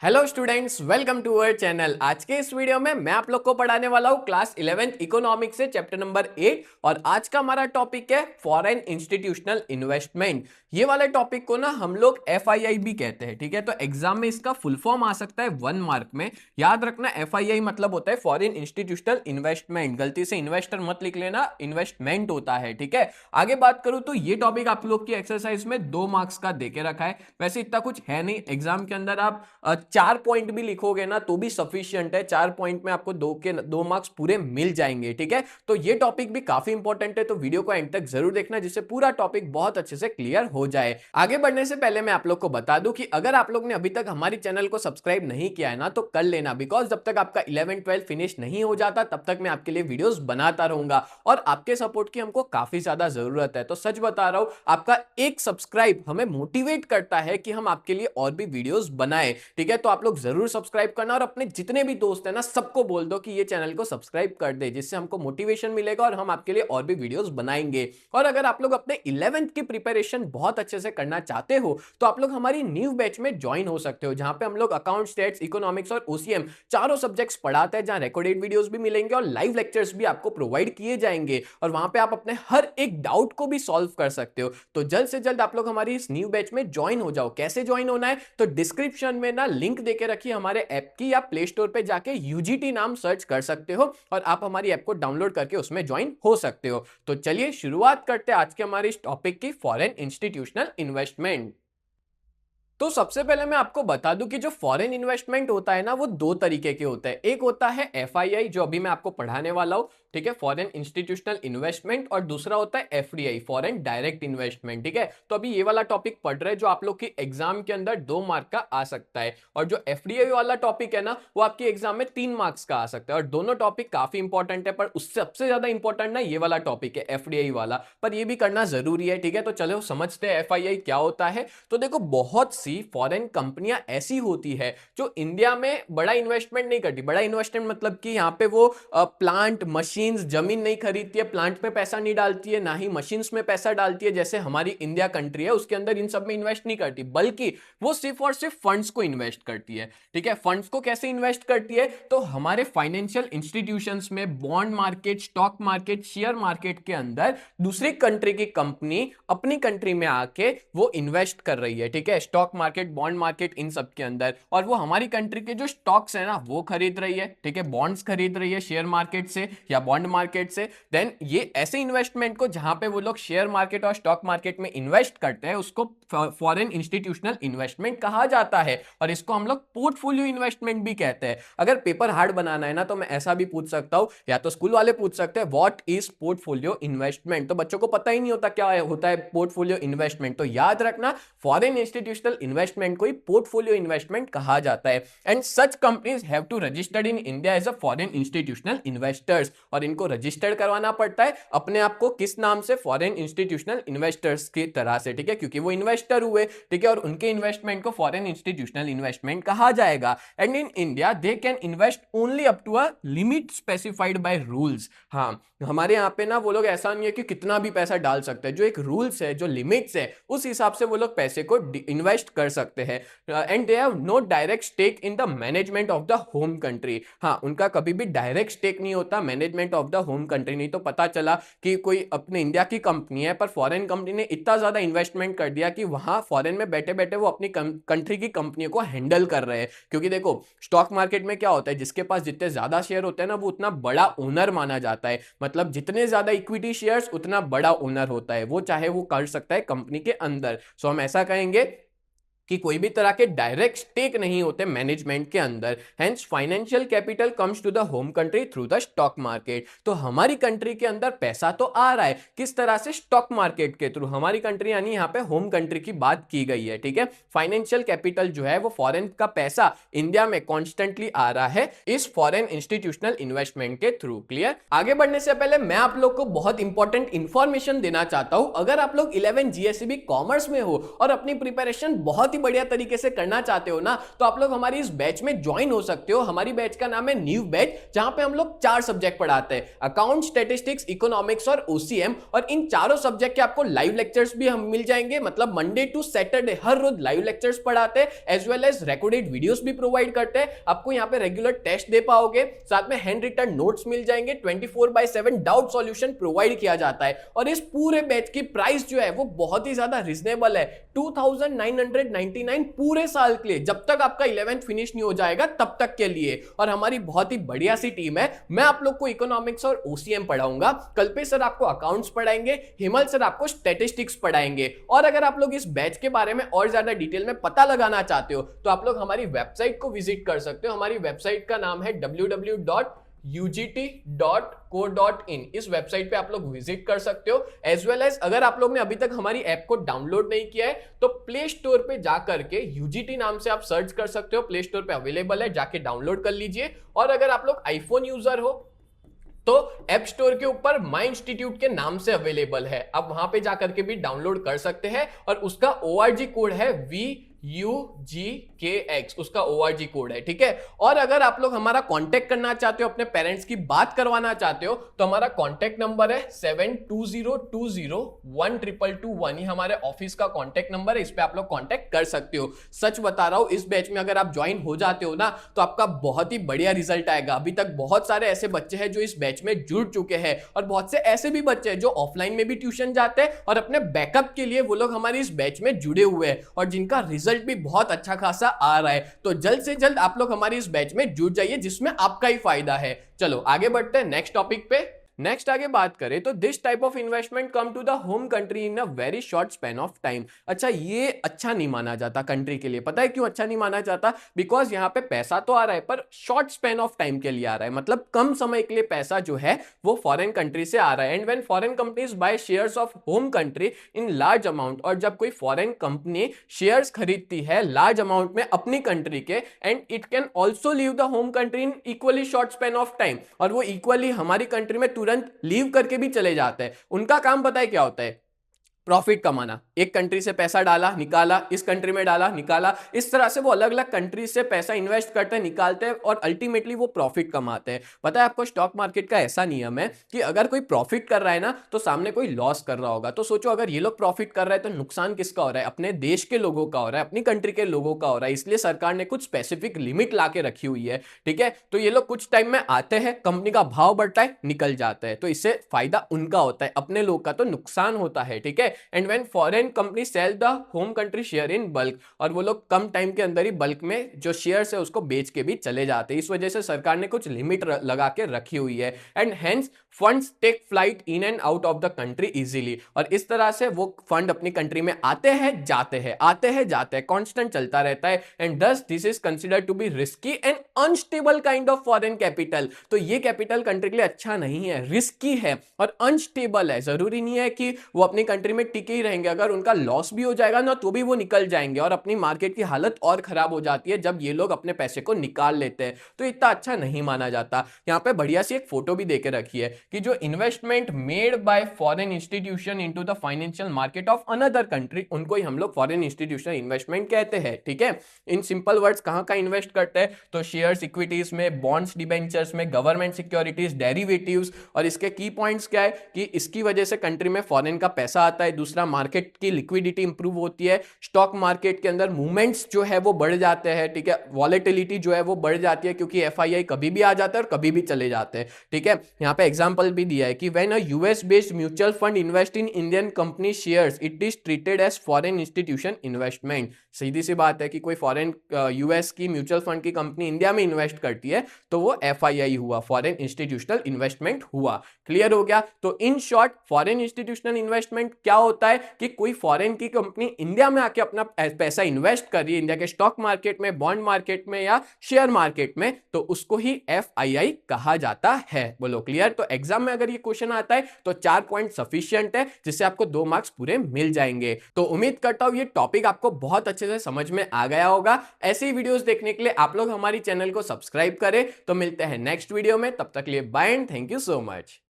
Hello students, welcome to our channel. आज के इस वीडियो में मैं आप लोग को पढ़ाने वाला हूँ क्लास 11th इकोनॉमिक्स से चैप्टर नंबर 8 और आज का हमारा टॉपिक है फॉरेन इंस्टीट्यूशनल इन्वेस्टमेंट। ये वाले टॉपिक को ना हम लोग FII भी कहते हैं, ठीक है। तो एग्जाम में इसका फुल फॉर्म आ सकता है 1 मार्क में। याद रखना FII मतलब होता है फॉरेन इंस्टीट्यूशनल इन्वेस्टमेंट। गलती से इन्वेस्टर मत लिख लेना, इन्वेस्टमेंट होता है, ठीक है। आगे बात करूं तो ये टॉपिक आप लोग की एक्सरसाइज में 2 मार्क्स का देके रखा है। वैसे इतना कुछ है नहीं, एग्जाम के अंदर आप 4 पॉइंट भी लिखोगे ना तो भी सफिशिएंट है। 4 पॉइंट में आपको 2 मार्क्स पूरे मिल जाएंगे, ठीक है। तो ये टॉपिक भी काफी इंपॉर्टेंट है, तो वीडियो को एंड तक जरूर देखना जिससे पूरा टॉपिक बहुत अच्छे से क्लियर हो जाए। आगे बढ़ने से पहले मैं आप लोग को बता दूं कि अगर आप लोग ने अभी तक हमारी चैनल को सब्सक्राइब नहीं किया है ना तो कर लेना, बिकॉज जब तक आपका 11-12 फिनिश नहीं हो जाता तब तक मैं आपके लिए वीडियोस बनाता रहूंगा और आपके सपोर्ट की हमको काफी ज्यादा जरूरत है। तो सच बता रहा हूं, आपका एक सब्सक्राइब हमें मोटिवेट करता है कि हम आपके लिए और भी वीडियोस बनाए, ठीक है। तो आप लोग जरूर सब्सक्राइब करना और अपने जितने भी दोस्त हैं ना सबको बोल दो कि ये चैनल को सब्सक्राइब कर दे, जिससे हमको मोटिवेशन मिलेगा और हम आपके लिए और भी वीडियोस बनाएंगे। और अगर आप लोग अपने 11th की प्रिपरेशन बहुत अच्छे से करना चाहते हो तो आप लोग हमारी न्यू बैच में ज्वाइन हो सकते हो, जहां पे हम लोग अकाउंट, स्टैट्स, इकोनॉमिक्स और OCM चारों सब्जेक्ट्स पढ़ाते हैं, जहां रिकॉर्डेड वीडियोस भी मिलेंगे और लाइव लेक्चर्स भी आपको प्रोवाइड किए जाएंगे और वहां पे आप अपने हर एक डाउट को भी सॉल्व कर सकते हो। तो जल्द से जल्द आप लोग हमारी इस न्यू बैच में ज्वाइन हो जाओ। कैसे ज्वाइन होना है तो डिस्क्रिप्शन में ना लिंक देके रखिए हमारे ऐप की, या प्ले स्टोर पे जाके UGT नाम सर्च कर सकते हो और आप हमारी ऐप को डाउनलोड करके उसमें ज्वाइन हो सकते हो। तो चलिए शुरुआत करते हैं आज के हमारे इस टॉपिक की, फॉरेन इंस्टीट्यूशनल इन्वेस्टमेंट। तो सबसे पहले मैं आपको बता दूं कि जो फॉरेन इन्वेस्टमेंट होता है ना वो 2 तरीके के होते हैं। एक होता है FII जो अभी मैं आपको पढ़ाने वाला हूं, ठीक है, फॉरेन इंस्टीट्यूशनल इन्वेस्टमेंट, और दूसरा होता है FDI, फॉरेन डायरेक्ट इन्वेस्टमेंट, ठीक है। तो अभी ये वाला टॉपिक पढ़ रहे हैं जो आप लोग की एग्जाम के अंदर 2 मार्क का आ सकता है, और जो FDI वाला टॉपिक है ना वो आपकी एग्जाम में 3 मार्क्स का आ सकता है। और दोनों टॉपिक काफी इंपॉर्टेंट है, पर उससे सबसे ज्यादा इंपॉर्टेंट ना ये वाला टॉपिक है FDI वाला, पर ये भी करना जरूरी है, ठीक है। तो चलो समझते हैं FII क्या होता है। तो देखो, बहुत सी फॉरेन कंपनियां ऐसी होती है जो इंडिया में बड़ा इन्वेस्टमेंट नहीं करती। बड़ा इन्वेस्टमेंट मतलब कि यहां पे वो प्लांट, मशीन्स, जमीन नहीं खरीदती है, प्लांट में पैसा नहीं डालती है, ना ही मशीन्स में पैसा डालती है जैसे हमारी इंडिया कंट्री है उसके अंदर इन सब में इन्वेस्ट नहीं करती, बल्कि वो सिर्फ और सिर्फ फंड्स को इन्वेस्ट करती है, ठीक है। फंड्स को कैसे इन्वेस्ट करती है तो हमारे फाइनेंशियल इंस्टीट्यूशंस में, bond market, stock market, share market के अंदर दूसरी कंट्री की कंपनी अपनी कंट्री में आके वो इन्वेस्ट कर रही है, ठीक है। स्टॉक मार्केट, बॉन्ड मार्केट, इन सब के अंदर, और वो हमारी कंट्री के जो स्टॉक्स है ना वो खरीद रही है, ठीक है, बॉन्ड्स खरीद रही है शेयर मार्केट से या बॉन्ड मार्केट से। देन ये ऐसे इन्वेस्टमेंट को जहां पे वो लोग शेयर मार्केट और स्टॉक मार्केट में इन्वेस्ट करते हैं उसको फॉरेन इंस्टीट्यूशनल इन्वेस्टमेंट कहा जाता है, और इसको हम लोग पोर्टफोलियो इन्वेस्टमेंट भी कहते हैं। अगर पेपर हार्ड बनाना है ना तो मैं ऐसा भी पूछ सकता हूं, या तो स्कूल वाले पूछ सकते हैं व्हाट इज पोर्टफोलियो इन्वेस्टमेंट, तो बच्चों को पता ही नहीं होता क्या होता है पोर्टफोलियो इन्वेस्टमेंट। तो याद रखना, फॉरेन इंस्टीट्यूशनल इन्वेस्टमेंट को पोर्टफोलियो इन्वेस्टमेंट कहा जाता है। And such companies have to registered in India as a foreign institutional investors, और इनको रजिस्टर्ड करवाना पड़ता है अपने आप को किस नाम से, फॉरेन इंस्टीट्यूशनल इन्वेस्टर्स की तरह से, ठीक है, क्योंकि वो इन्वेस्टर हुए, ठीक है, और उनके इन्वेस्टमेंट को फॉरेन इंस्टीट्यूशनल इन्वेस्टमेंट कहा जाएगा। And in India they can invest only up to a limit specified by rules. हाँ, हमारे यहाँ पे ना वो लोग ऐसा नहीं है कि कितना भी पैसा डाल सकते हैं, जो एक रूल्स है, जो लिमिट्स है, उस हिसाब से वो लोग पैसे को इन्वेस्ट कर सकते हैं। And they have no direct stake in the management of the home country. हाँ, उनका कभी भी डायरेक्ट स्टेक नहीं होता management of the home country. नहीं तो पता चला कि कोई अपने इंडिया की कंपनी है पर फॉरेन कंपनी ने इतना ज्यादा इन्वेस्टमेंट कर दिया कि वहां फॉरेन में बैठे बैठे वो अपनी कंट्री की कंपनियों को हैंडल कर रहे हैं। क्योंकि देखो, स्टॉक मार्केट में क्या होता है, जिसके पास जितने ज्यादा शेयर होते हैं ना वो उतना बड़ा ओनर माना जाता है। मतलब जितने ज्यादा इक्विटी शेयर्स उतना बड़ा ओनर होता है, वो चाहे वो कर सकता है कंपनी के अंदर। सो हम ऐसा कहेंगे कि कोई भी तरह के डायरेक्ट स्टेक नहीं होते मैनेजमेंट के अंदर। Hence financial capital comes to the home country through the stock market. तो हमारी कंट्री के अंदर पैसा तो आ रहा है, किस तरह से, स्टॉक मार्केट के थ्रू। हमारी कंट्री यानी यहाँ पे होम कंट्री की बात की गई है, ठीक है। फाइनेंशियल कैपिटल जो है वो फॉरेन का पैसा इंडिया में कॉन्स्टेंटली आ रहा है इस फॉरेन इंस्टीट्यूशनल इन्वेस्टमेंट के थ्रू। क्लियर? आगे बढ़ने से पहले मैं आप लोग को बहुत इंपॉर्टेंट इंफॉर्मेशन देना चाहता हूं। अगर आप लोग 11 GSEB कॉमर्स में हो और अपनी प्रिपरेशन बहुत बहुत ही बढ़िया तरीके से करना चाहते हो ना, तो आप लोग हमारी इस बैच में ज्वाइन हो सकते हो। हमारी बैच का नाम है न्यू बैच, जहां पे हम लोग 4 सब्जेक्ट पढ़ाते हैं, अकाउंट, स्टैटिस्टिक्स, इकोनॉमिक्स और ओसीएम। और इन चारों सब्जेक्ट के आपको लाइव लेक्चर्स भी हम मिल जाएंगे, मतलब मंडे टू सैटरडे हर रोज लाइव लेक्चर्स पढ़ाते हैं, as well as recorded videos भी प्रोवाइड करते हैं। आपको यहाँ पे रेगुलर टेस्ट दे पाओगे, साथ में हैंड रिटन नोट्स मिल जाएंगे, 24/7 डाउट सॉल्यूशन प्रोवाइड किया जाता है। और इस पूरे बैच की प्राइस जो है वो बहुत ही ज्यादा रिजनेबल है, 2999 पूरे साल के लिए, जब तक आपका 11th फिनिश नहीं हो जाएगा तब तक के लिए। और हमारी बहुत ही बढ़िया सी टीम है। मैं आप लोग को इकोनॉमिक्स और ओसीएम पढ़ाऊंगा, कल्पेश सर आपको अकाउंट्स पढ़ाएंगे, हिमल सर आपको स्टैटिस्टिक्स पढ़ाएंगे। और अगर आप लोग इस बैच के बारे में और ज्यादा डिटेल में पता लगाना चाहते हो तो आप लोग हमारी वेबसाइट को विजिट कर सकते हो। हमारी वेबसाइट का नाम है www.ugt.co.in। इस वेबसाइट पे आप लोग विजिट कर सकते हो। एज वेल एज अगर आप लोग ने अभी तक हमारी ऐप को डाउनलोड नहीं किया है तो प्ले स्टोर पे जाकर के यूजीटी नाम से आप सर्च कर सकते हो, प्ले स्टोर पे अवेलेबल है, जाके डाउनलोड कर लीजिए। और अगर आप लोग आईफोन यूजर हो तो ऐप स्टोर के ऊपर माई इंस्टीट्यूट के नाम से अवेलेबल है, आप वहां पे जाकर के भी डाउनलोड कर सकते हैं। और उसका ORG कोड है VUGKX, उसका ORG कोड है, ठीक है। और अगर आप लोग हमारा कांटेक्ट करना चाहते हो, अपने पेरेंट्स की बात करवाना चाहते हो, तो हमारा कांटेक्ट नंबर है 7202012221। ये हमारे ऑफिस का कांटेक्ट नंबर है, इस पे आप लोग कांटेक्ट कर सकते हो। सच बता रहा हूं, इस बैच में अगर आप ज्वाइन हो जाते हो ना तो आपका बहुत ही बढ़िया रिजल्ट आएगा। अभी तक बहुत सारे ऐसे बच्चे हैं जो इस बैच में जुड़ चुके हैं, और बहुत से ऐसे भी बच्चे हैं जो ऑफलाइन में भी ट्यूशन जाते हैं और अपने बैकअप के लिए वो लोग हमारी इस बैच में जुड़े हुए हैं, और जिनका रिजल्ट भी बहुत अच्छा खासा आ रहा है। तो जल्द से जल्द आप लोग हमारी इस बैच में जुड़ जाइए, जिसमें आपका ही फायदा है। चलो आगे बढ़ते हैं नेक्स्ट टॉपिक पे। नेक्स्ट आगे बात करें तो this type of investment come to the home country in a very short span of time. अच्छा, ये अच्छा नहीं माना जाता कंट्री के लिए। पता है क्यों अच्छा नहीं माना जाता? बिकॉज यहाँ पे पैसा तो आ रहा है पर शॉर्ट स्पैन ऑफ टाइम के लिए आ रहा है, मतलब कम समय के लिए पैसा जो है वो फॉरेन कंट्री से आ रहा है। And when foreign companies by shares of home country in large amount, और जब कोई फॉरेन कंपनी शेयर्स खरीदती है लार्ज अमाउंट में अपनी कंट्री के, and it can also leave the home country in equally short span of time, और वो इक्वली हमारी कंट्री में तुरंत लीव करके भी चले जाते हैं। उनका काम पता है क्या होता है? प्रॉफिट कमाना। एक कंट्री से पैसा डाला निकाला, इस कंट्री में डाला निकाला, इस तरह से वो अलग अलग कंट्री से पैसा इन्वेस्ट करते हैं, निकालते हैं, और अल्टीमेटली वो प्रॉफिट कमाते हैं। पता है आपको, स्टॉक मार्केट का ऐसा नियम है कि अगर कोई प्रॉफिट कर रहा है ना तो सामने कोई लॉस कर रहा होगा। तो सोचो, अगर ये लोग प्रॉफिट कर रहे हैं तो नुकसान किसका हो रहा है? अपने देश के लोगों का हो रहा है, अपनी कंट्री के लोगों का हो रहा है। इसलिए सरकार ने कुछ स्पेसिफिक लिमिट ला के रखी हुई है, ठीक है। तो ये लोग कुछ टाइम में आते हैं, कंपनी का भाव बढ़ता है, निकल जाता है, तो इससे फायदा उनका होता है, अपने लोग का तो नुकसान होता है, ठीक है। And when foreign company sell the home country share in bulk, और वो लोग कम टाइम के अंदर ही बल्क में जो शेयर्स है उसको बेच के भी चले जाते हैं। इस वजह से सरकार ने कुछ लिमिट लगा के रखी हुई है। And hence funds take flight in and out of the country easily, और इस तरह से वो फंड अपनी कंट्री में आते हैं जाते हैं, आते हैं जाते हैं, कांस्टेंट चलता रहता है। And thus this is considered to be risky and unstable kind of foreign capital. तो ये कैपिटल कंट्री के लिए अच्छा नहीं है, रिस्की है और अनस्टेबल है। जरूरी नहीं है कि वो अपनी कंट्री में टिके ही रहेंगे, अगर उनका लॉस भी हो जाएगा ना तो भी वो निकल जाएंगे, और अपनी मार्केट की हालत और खराब हो जाती है जब ये लोग अपने पैसे को निकाल लेते हैं। तो इतना अच्छा नहीं माना जाता। यहाँ पे बढ़िया सी एक फोटो भी देके रखी है कि जो investment made by foreign institution into the financial market of another country, उनको ही हम लोग फॉरेन इंस्टीट्यूशन इन्वेस्टमेंट कहते हैं, ठीक है। इन सिंपल वर्ड्स कहां का इन्वेस्ट करते हैं? तो शेयर्स, इक्विटीज में, बॉन्ड्स, डिबेंचर्स में, गवर्नमेंट सिक्योरिटीज, डेरिवेटिव्स। और इसके की पॉइंट्स क्या है कि इसकी वजह से कंट्री में फॉरेन का पैसा आता है। दूसरा, मार्केट की लिक्विडिटी इंप्रूव होती है, स्टॉक मार्केट के अंदर मूवमेंट्स जो है वो बढ़ जाते हैं, ठीक है। वॉलेटिलिटी जो है वो बढ़ जाती है, क्योंकि एफआईआई कभी भी आ जाता है और कभी भी चले जाते हैं, ठीक है। यहाँ पे एग्जांपल भी दिया है कि when a US based mutual fund invest in Indian company shares it is treated as foreign institution investment. सीधी सी बात है कि कोई फॉरेन यूएस की म्यूचुअल फंड की कंपनी इंडिया में इन्वेस्ट करती है तो वो एफआईआई हुआ, फॉरेन इंस्टीट्यूशनल इन्वेस्टमेंट हुआ। क्लियर हो गया? तो in short foreign institutional investment क्या होता है कि कोई फॉरेन की कंपनी इंडिया में आके अपना पैसा इन्वेस्ट कर रही है, इंडिया के स्टॉक मार्केट में, बॉन्ड मार्केट में या शेयर मार्केट में, तो उसको ही एफआईआई कहा जाता है। बोलो क्लियर? तो एग्जाम में अगर ये क्वेश्चन आता है तो 4 पॉइंट सफिशिएंट है, जिससे आपको 2 मार्क्स पूरे मिल जाएंगे। तो उम्मीद करता हूं ये टॉपिक आपको बहुत अच्छे से समझ में आ गया होगा। ऐसी ही वीडियोस देखने के लिए आप लोग हमारी चैनल को सब्सक्राइब करें। तो मिलते हैं नेक्स्ट वीडियो में, तब तक के लिए bye and thank you so much.